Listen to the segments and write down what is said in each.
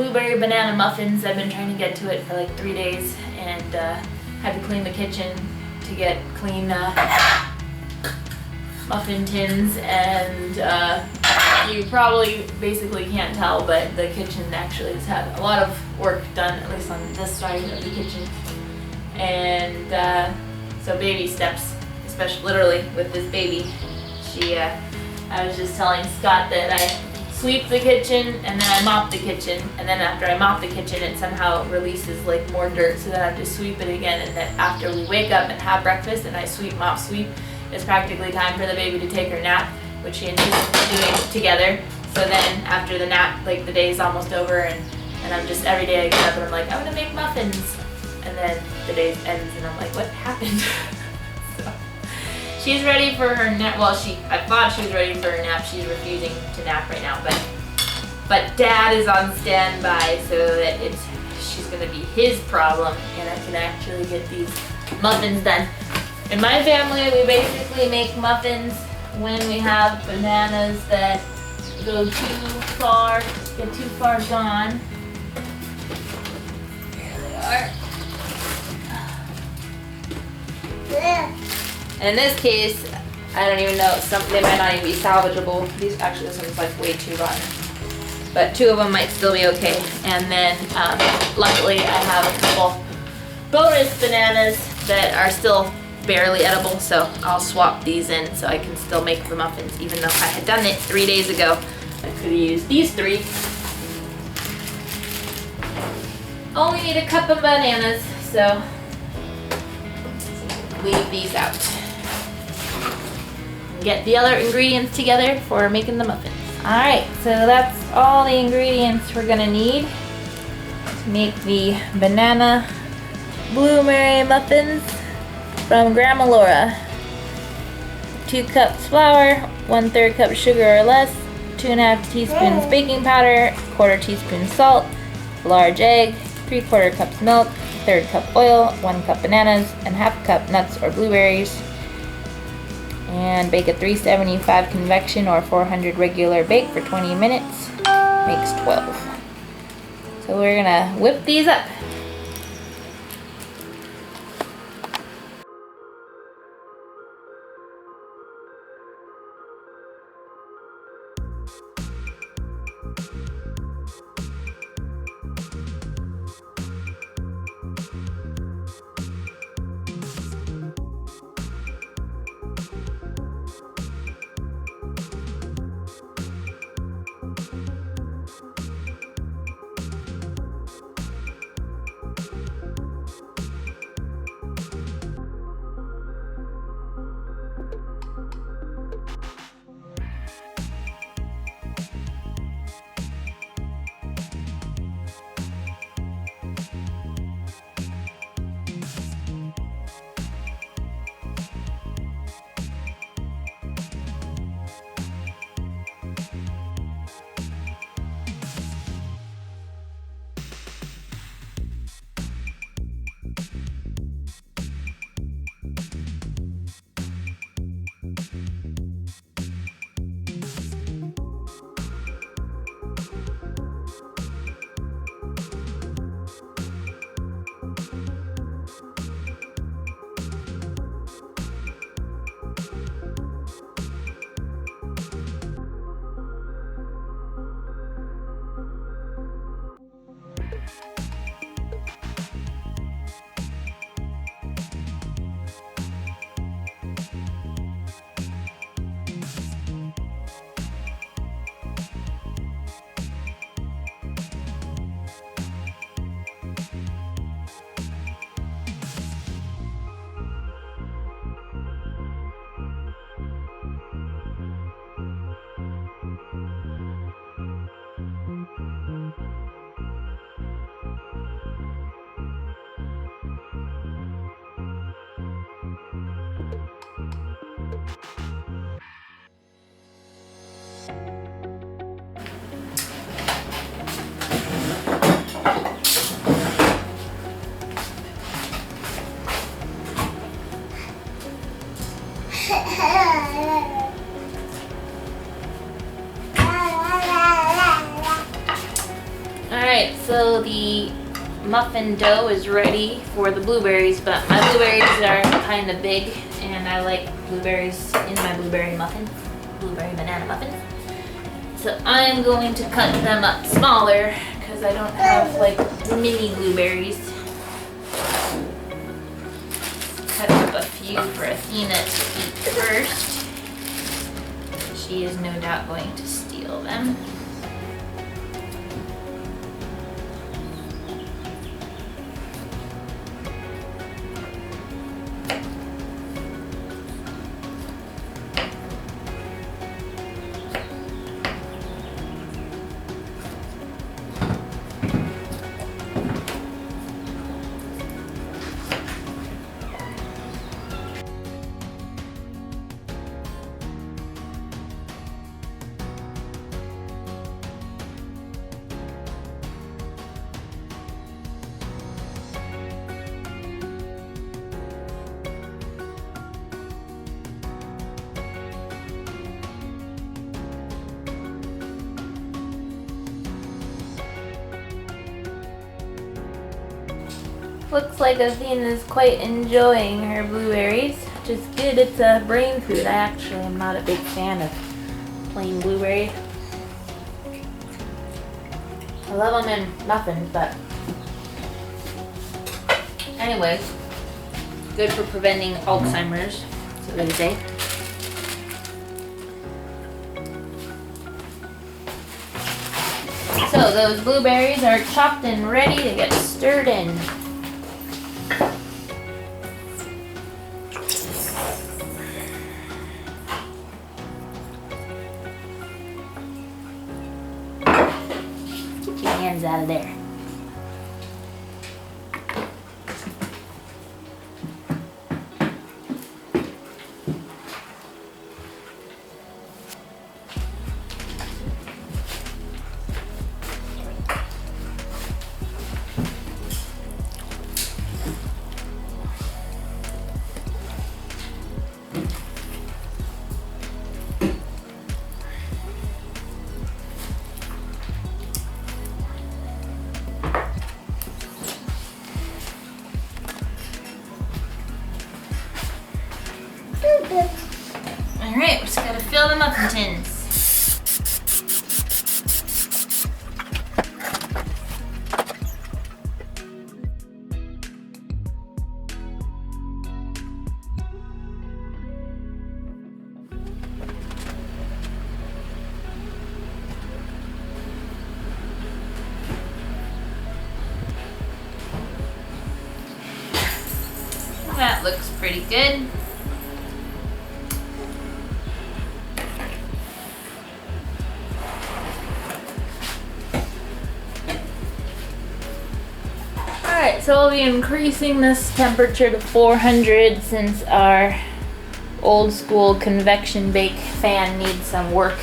blueberry banana muffins. I've been trying to get to it for like 3 days and had to clean the kitchen to get clean muffin tins, and you probably basically can't tell, but the kitchen actually has had a lot of work done, at least on this side of the kitchen. And so baby steps, especially literally with this baby. I was just telling Scott that I sweep the kitchen and then I mop the kitchen, and then after I mop the kitchen it somehow releases like more dirt, so then I have to sweep it again, and then after we wake up and have breakfast and I sweep, mop, sweep, it's practically time for the baby to take her nap, which she and me are doing together. So then after the nap, like the day's almost over, and I'm just, every day I get up and I'm like, I'm gonna make muffins, and then the day ends and I'm like, what happened? So she's ready for her nap. Well, I thought she was ready for her nap. She's refusing to nap right now, but Dad is on standby so that she's gonna be his problem, and I can actually get these muffins done. In my family, we basically make muffins when we have bananas that go get too far gone. Here they are. And in this case, I don't even know, they might not even be salvageable. This one's like way too rotten. But 2 of them might still be okay. And then luckily I have a couple bonus bananas that are still barely edible, so I'll swap these in so I can still make the muffins, even though I had done it 3 days ago. I could have used these 3. Only need a cup of bananas, so leave these out. Get the other ingredients together for making the muffins. Alright, so that's all the ingredients we're gonna need to make the banana blueberry muffins from Grandma Laura. 2 cups flour, 1/3 cup sugar or less, 2.5 teaspoons baking powder, 1/4 teaspoon salt, large egg, 3/4 cups milk, 1/3 cup oil, 1 cup bananas, and 1/2 cup nuts or blueberries. And bake at 375 convection or 400 regular bake for 20 minutes. Makes 12. So we're gonna whip these up. muffin dough is ready for the blueberries, but my blueberries are kind of big and I like blueberries in my blueberry banana muffins. So I'm going to cut them up smaller because I don't have like mini blueberries. Cut up a few for Athena to eat first. She is no doubt going to steal them. Looks like Athena's quite enjoying her blueberries, which is good. It's a brain food. I actually am not a big fan of plain blueberries. I love them in muffins, but anyways, good for preventing Alzheimer's, so they say. So those blueberries are chopped and ready to get stirred in. Get your hands out of there. Alright, we just gotta fill them up in tins. That looks pretty good. Alright, so we'll be increasing this temperature to 400 since our old school convection bake fan needs some work.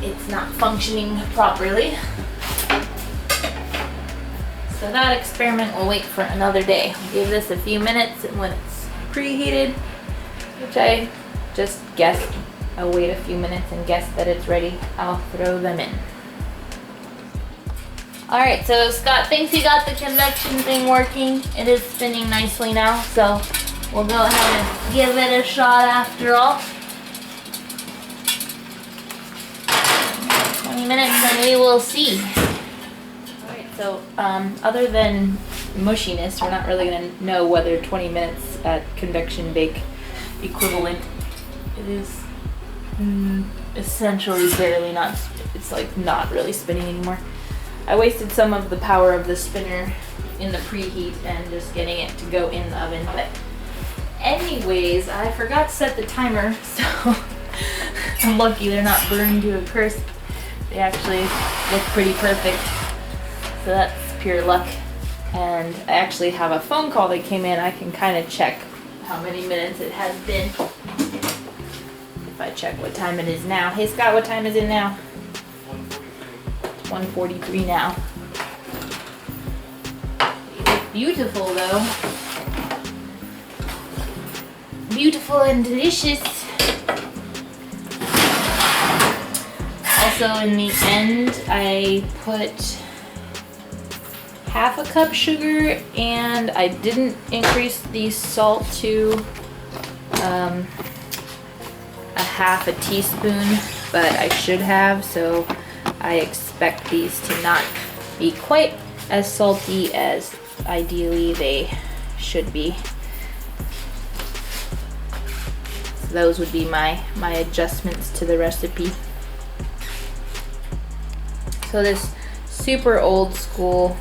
It's not functioning properly. So that experiment will wait for another day. We'll give this a few minutes, and when it's preheated, which I just guessed, I'll wait a few minutes and guess that it's ready, I'll throw them in. Alright, so Scott thinks he got the convection thing working. It is spinning nicely now, so we'll go ahead and give it a shot after all. 20 minutes and we will see. Alright, so other than mushiness, we're not really going to know whether 20 minutes at convection bake equivalent. It is essentially barely not, it's like not really spinning anymore. I wasted some of the power of the spinner in the preheat and just getting it to go in the oven, but anyways, I forgot to set the timer, so I'm lucky they're not burned to a crisp. They actually look pretty perfect, so that's pure luck. And I actually have a phone call that came in. I can kind of check how many minutes it has been if I check what time it is now. Hey Scott, what time is it now? 1:43 now. They look beautiful though. Beautiful and delicious. Also in the end, I put half a cup sugar, and I didn't increase the salt to a half a teaspoon, but I should have, so I expect these to not be quite as salty as ideally they should be. So those would be my adjustments to the recipe. So this super old school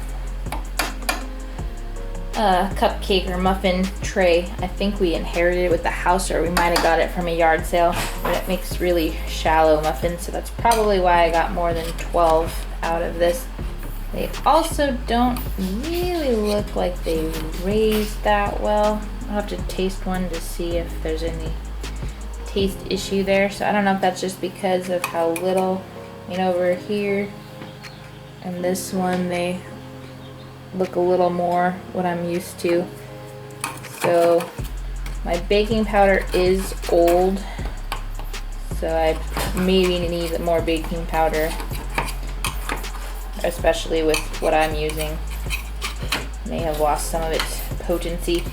cupcake or muffin tray, I think we inherited it with the house, or we might have got it from a yard sale, but it makes really shallow muffins, so that's probably why I got more than 12 out of this. They also don't really look like they raised that well. I'll have to taste one to see if there's any taste issue there, so I don't know if that's just because of how little. Over here and this one, they look a little more what I'm used to. So my baking powder is old, so I maybe need more baking powder, especially with what I'm using. May have lost some of its potency.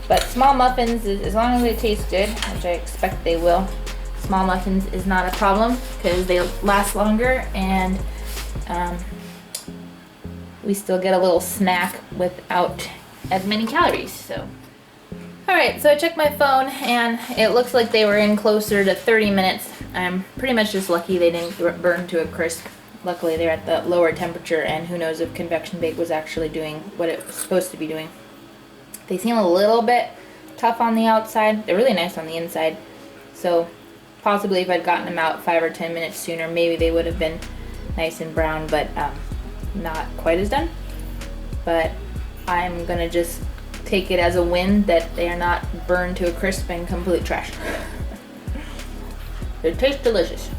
But small muffins, as long as they taste good, which I expect they will, small muffins is not a problem because they last longer, and we still get a little snack without as many calories. So, alright, so I checked my phone and it looks like they were in closer to 30 minutes. I'm pretty much just lucky they didn't burn to a crisp. Luckily they're at the lower temperature, and who knows if convection bake was actually doing what it was supposed to be doing. They seem a little bit tough on the outside. They're really nice on the inside. So possibly if I'd gotten them out 5 or 10 minutes sooner, maybe they would have been nice and brown, but not quite as done. But I'm gonna just take it as a win that they are not burned to a crisp and complete trash. They taste delicious.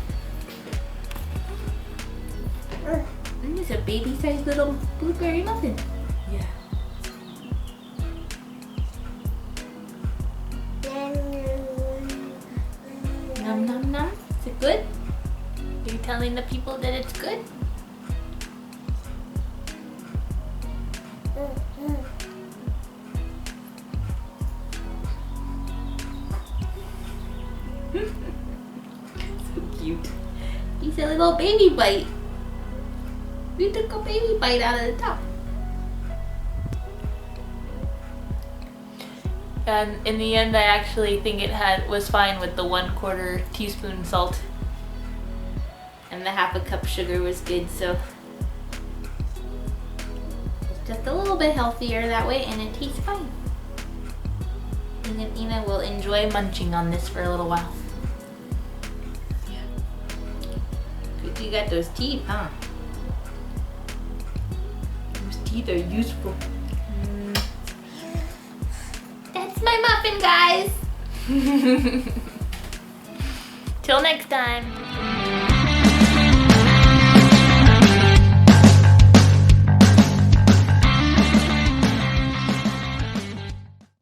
This is a baby-sized little blueberry muffin. Yeah. Nom nom nom. Is it good? Are you telling the people that it's good? So cute. He's a little baby bite. We took a baby bite out of the top. And in the end, I actually think it was fine with the 1/4 teaspoon salt, and the half a cup sugar was good. So it's just a little bit healthier that way, and it tastes fine. And Athena will enjoy munching on this for a little while. Yeah. You got those teeth, huh? Those teeth are useful. That's my muffin, guys. Till next time.